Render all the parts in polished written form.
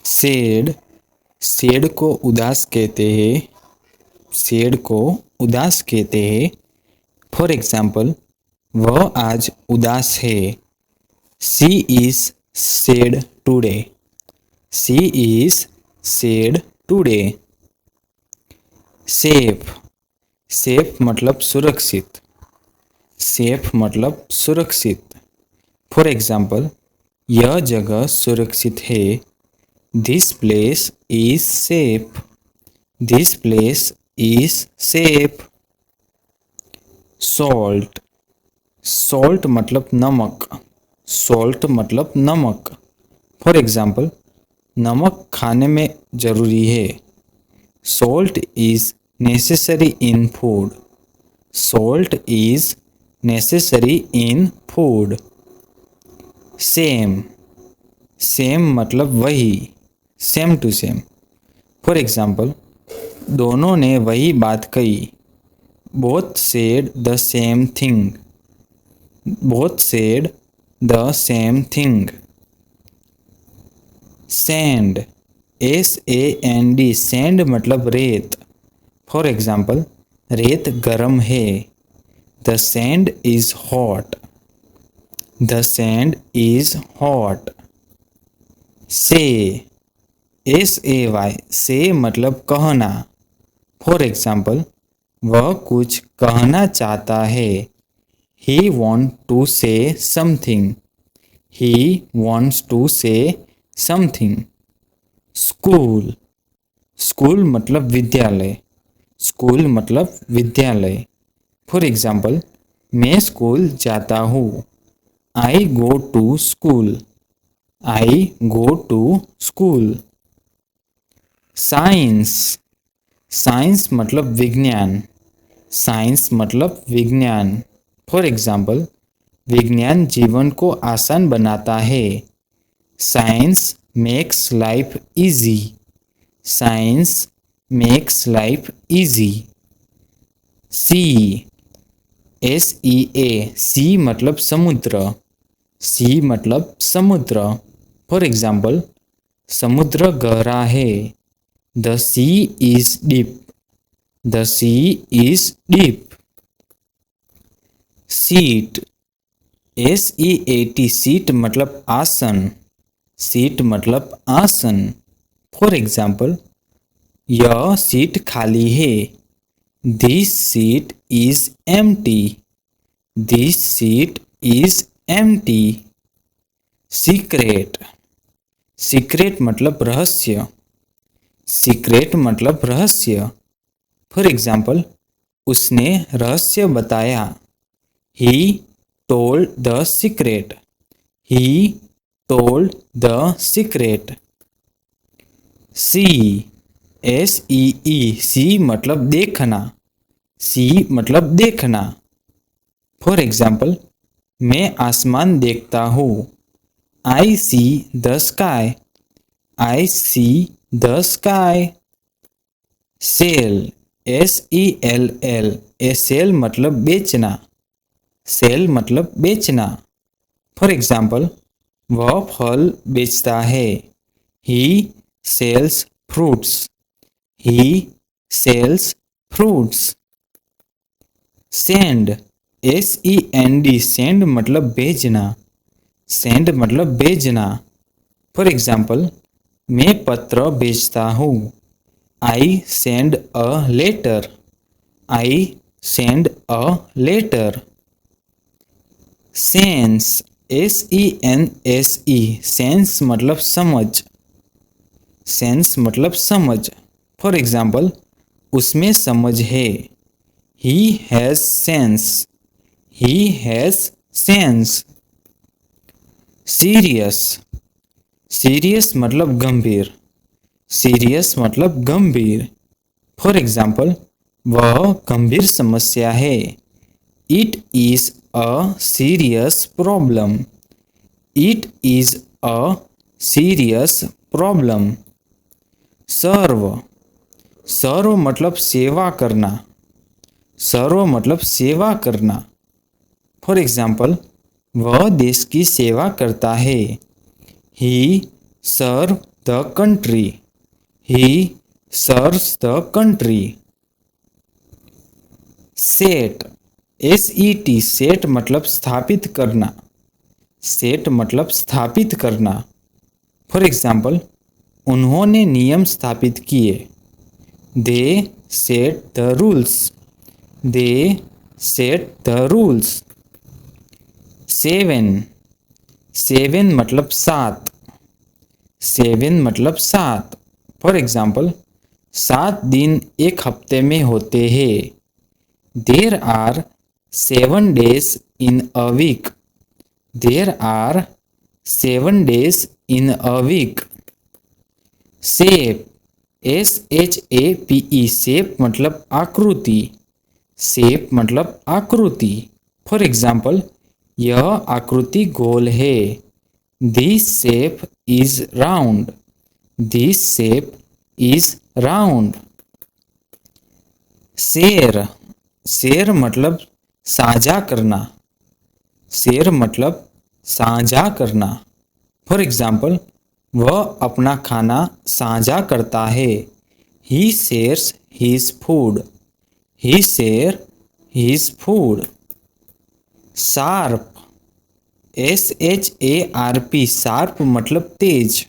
Sad, sad को उदास कहते हैं, सैड को उदास कहते हैं। फॉर एग्जाम्पल, वह आज उदास है। She is sad today, she is sad today. Safe, safe मतलब सुरक्षित, सेफ मतलब सुरक्षित। फॉर एग्जाम्पल, यह जगह सुरक्षित है। This place is safe, this place is safe. Salt, salt मतलब नमक, सॉल्ट मतलब नमक। फॉर एग्जाम्पल, नमक खाने में ज़रूरी है। Salt is necessary in food, salt is necessary in food. Same, same मतलब वही, same to same. For example, दोनों ने वही बात कही। Both said the same thing, both said the same thing. Sand, SAND, sand मतलब रेत। फॉर एग्जाम्पल, रेत गर्म है। The sand is hot, the sand is hot. Say, SAY, से मतलब कहना। फॉर एग्जाम्पल, वह कुछ कहना चाहता है। He want to say something, he wants to say something. School, school मतलब विद्यालय, स्कूल मतलब विद्यालय। फॉर एग्जाम्पल, मैं स्कूल जाता हूँ। I go to school, I go to school. Science, science मतलब विज्ञान, साइंस मतलब विज्ञान। फॉर एग्जाम्पल, विज्ञान जीवन को आसान बनाता है। Science makes life easy, science makes life easy. Sea, SEA, sea मतलब समुद्र, सी मतलब समुद्र। फॉर एग्जाम्पल, समुद्र गहरा है। The sea is deep, the sea is deep. Seat, SEAT, seat मतलब आसन, सीट मतलब आसन। फॉर एग्जाम्पल, यह सीट खाली है। This seat is empty, this seat is empty. Secret, secret मतलब रहस्य, सीक्रेट मतलब रहस्य। फॉर एग्जाम्पल, उसने रहस्य बताया। He told the secret, he told the secret. See, SEE, see मतलब देखना, सी मतलब देखना। फॉर एग्जाम्पल, मैं आसमान देखता हूँ। I see the sky, I see the sky. Sell, SELL, sell मतलब बेचना, सेल मतलब बेचना। फॉर एग्जाम्पल, वह फल बेचता है। He sells fruits, he sells fruits. Send, SEND, send मतलब भेजना, सेंड मतलब भेजना। फॉर एग्जाम्पल, मैं पत्र भेजता हूँ। I send a letter, I send a letter. Sense, SENSE, sense मतलब समझ, सेंस मतलब समझ। फॉर एग्जाम्पल, उसमें समझ है। He has sense, he has sense. Serious, serious मतलब गंभीर, सीरियस मतलब गंभीर। फॉर एग्जाम्पल, वह गंभीर समस्या है। It is a serious problem, it is a serious problem. Serve, serve मतलब सेवा करना, सर्व मतलब सेवा करना। फॉर एग्जाम्पल, वह देश की सेवा करता है। He serve the country, he serves the country. Set, SET, set मतलब स्थापित करना, सेट मतलब स्थापित करना। फॉर एग्जाम्पल, उन्होंने नियम स्थापित किए, they set the rules, they set the rules. Seven, seven मतलब सात, सेवन मतलब सात। फॉर एग्जाम्पल, 7 दिन एक हफ्ते में होते हैं, there are 7 days in a week, there are 7 days in a week. Shape, SHAPE, shape मतलब आकृति, शेप मतलब आकृति। फॉर एग्जाम्पल, यह आकृति गोल है, this shape is round, this shape is round. Share, share मतलब साझा करना, शेयर मतलब साझा करना। फॉर एग्जाम्पल, वह अपना खाना साझा करता है, he shares his food, he share his food. Sharp, SHARP, sharp मतलब तेज,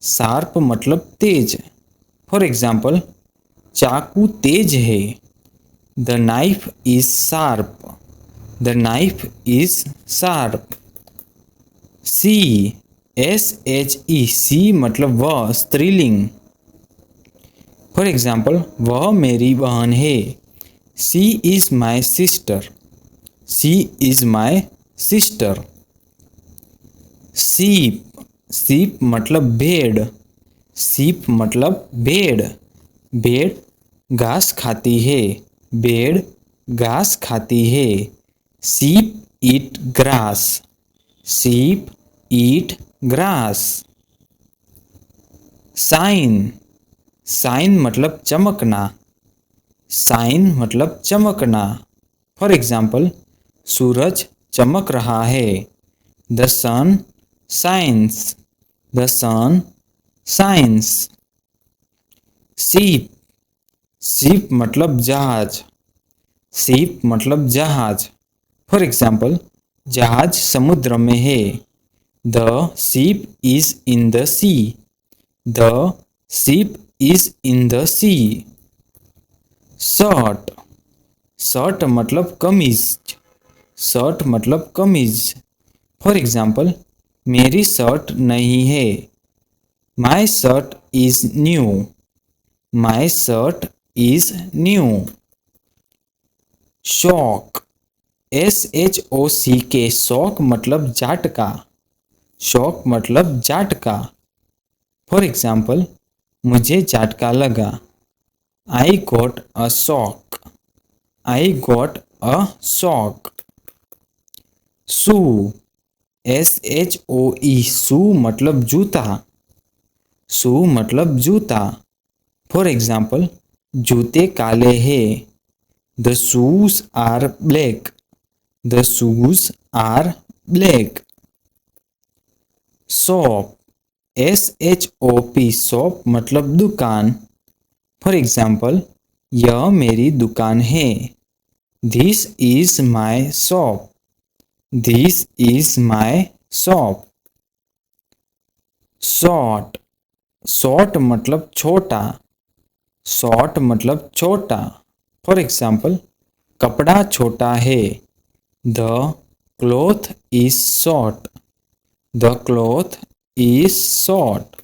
शार्प मतलब तेज। फॉर एग्जाम्पल, चाकू तेज है, the knife is sharp, the knife is sharp. She, SHE, she मतलब वह, स्त्रीलिंग। फॉर एग्जाम्पल, वह मेरी बहन है, she is my sister, she is my sister. Sheep, sheep मतलब भेड़, सीप मतलब भेड़, भेड़ घास खाती है, भेड़ घास खाती है। सीप ईट ग्रास, सीप ईट ग्रास। साइन, साइन मतलब चमकना, साइन मतलब चमकना। फॉर एग्जाम्पल, सूरज चमक रहा है, the sun shines, the sun shines. Ship, ship मतलब जहाज, शिप मतलब जहाज। फॉर एग्जाम्पल, जहाज समुद्र में है, the ship is in the sea, the ship is in the sea. Shirt, shirt मतलब कमीज, शर्ट मतलब कमीज। फॉर एग्जाम्पल, मेरी शर्ट नहीं है, my shirt is new, my shirt is new. शौक, SHOCK, शौक मतलब जाटका, शौक मतलब जाटका। फॉर एग्जाम्पल, मुझे जाटका लगा, I got a shock, I got a shock. Shoe, SHOE, शू मतलब जूता, शू मतलब जूता। फॉर एग्जाम्पल, जूते काले हैं, the shoes are black, the shoes are black. Shop, SHOP, shop मतलब दुकान। फॉर एग्जाम्पल, यह मेरी दुकान है, this is my shop, this is my shop. Short, short मतलब छोटा, शॉर्ट मतलब छोटा। फॉर एग्जाम्पल, कपड़ा छोटा है, the cloth is short, the cloth is short.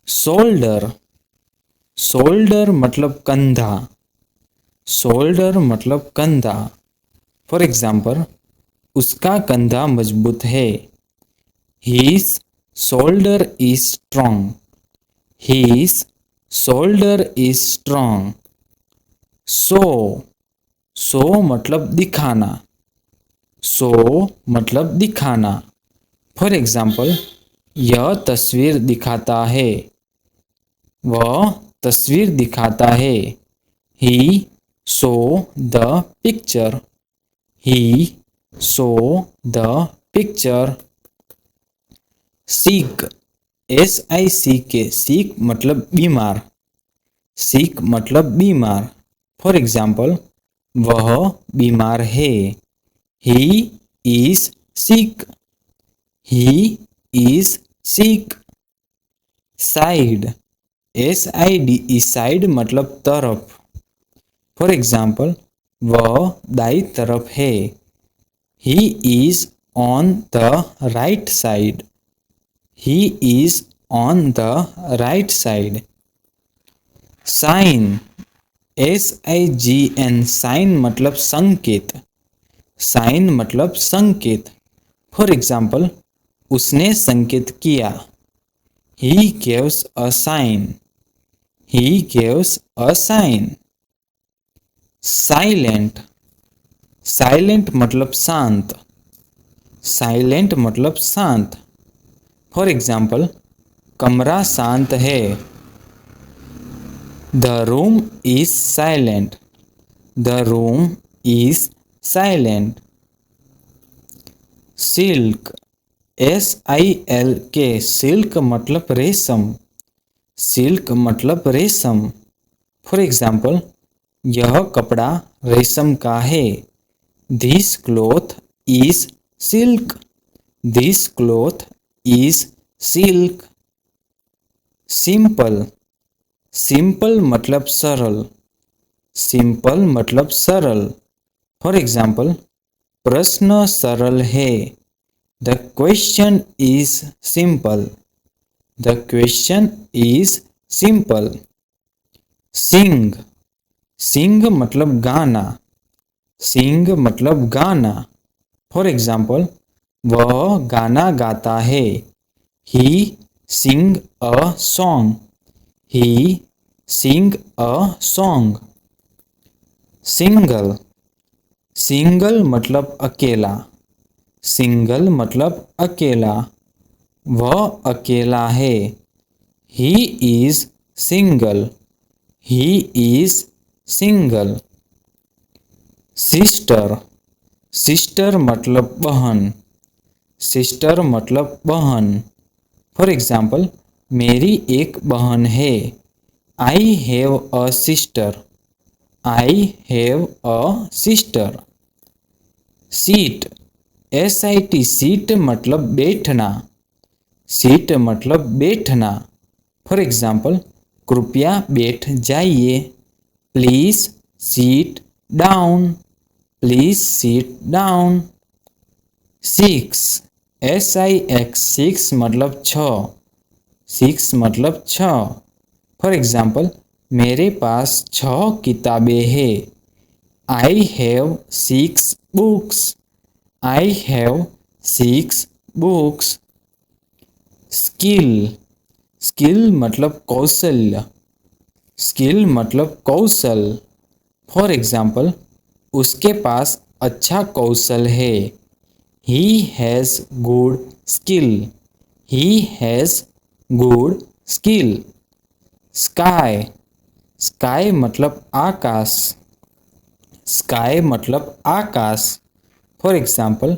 Shoulder, shoulder मतलब कंधा, शोल्डर मतलब कंधा। फॉर एग्जाम्पल, उसका कंधा मजबूत है, his shoulder is strong, his shoulder is strong. Show, show मतलब दिखाना, शो मतलब दिखाना। फॉर एग्जाम्पल, यह तस्वीर दिखाता है, वह तस्वीर दिखाता है, he show the picture, he show the picture. Sick, SICK, sick मतलब बीमार, sick मतलब बीमार। फॉर एग्जाम्पल, वह बीमार है, he is sick, he is sick। Side, SIDE, side मतलब तरफ। फॉर एग्जाम्पल, वह दाई तरफ है, he is on the right side, he is on the right side। Sign, SIGN, sign मतलब संकेत, साइन मतलब संकेत। फॉर एग्जाम्पल, उसने संकेत किया, he gives a sign, he gives a sign। Silent, silent मतलब शांत, साइलेंट मतलब शांत। फॉर एग्जाम्पल, कमरा शांत है, the room is silent, the room is silent. Silk, SILK, silk मतलब रेशम, सिल्क मतलब रेशम। फॉर एग्जाम्पल, यह कपड़ा रेशम का है, this cloth is silk, this cloth is silk. Simple, simple मतलब सरल, सिंपल मतलब सरल। फॉर एग्जाम्पल, प्रश्न सरल है, the question is simple, the question is simple. Sing, sing मतलब गाना, सिंग मतलब गाना। फॉर एग्जाम्पल, वह गाना गाता है, he sing a song, he sing a song. Single, single मतलब अकेला, सिंगल मतलब अकेला, वह अकेला है, he is single, he is single. Sister, sister मतलब बहन, सिस्टर मतलब बहन। फॉर एग्जाम्पल, मेरी एक बहन है, I have a sister, I have a sister. Seat, SIT, seat मतलब बैठना, सीट मतलब बैठना। फॉर एग्जाम्पल, कृपया बैठ जाइए, please seat down, please seat down. Six, SIX, six मतलब छः, सिक्स मतलब छः। फॉर एग्जाम्पल, मेरे पास 6 किताबें हैं, I have 6 books, I have 6 books. Skill, skill मतलब कौशल्य, स्किल मतलब कौशल। फॉर एग्जाम्पल, उसके पास अच्छा कौशल है, he has good skill, he has good skill. Sky, sky मतलब आकाश, स्काई मतलब आकाश। फॉर एग्जाम्पल,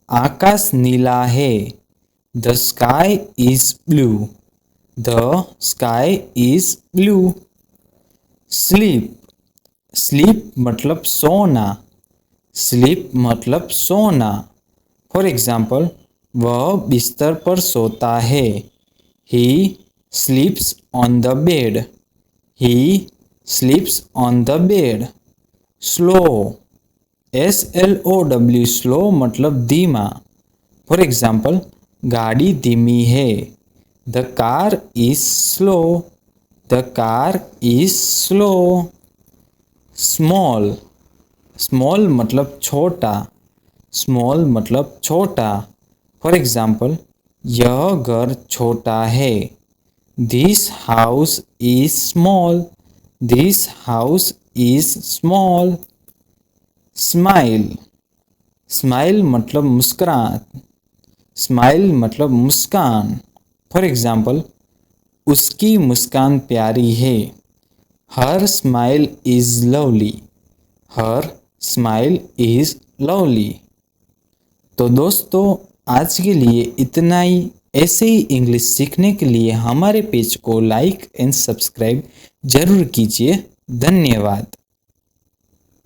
आकाश नीला है, the sky is blue, the sky is blue. Sleep, sleep मतलब सोना, स्लीप मतलब सोना। फॉर एग्जाम्पल, वह बिस्तर पर सोता है, he sleeps on the bed, he sleeps on the bed. Slow, SLOW, slow मतलब धीमा। फॉर एग्जाम्पल, गाड़ी धीमी है, the car is slow, the car is slow. Small, small मतलब छोटा, स्मॉल मतलब छोटा। फॉर एग्जाम्पल, यह घर छोटा है, this house is small, this house is small. Smile, smile मतलब मुस्कुराहट, स्माइल मतलब मुस्कान। फॉर एग्जाम्पल, उसकी मुस्कान प्यारी है, her smile is lovely, her smile is lovely. तो दोस्तों, आज के लिए इतना ही। ऐसे ही इंग्लिश सीखने के लिए हमारे पेज को लाइक एंड सब्सक्राइब जरूर कीजिए। धन्यवाद।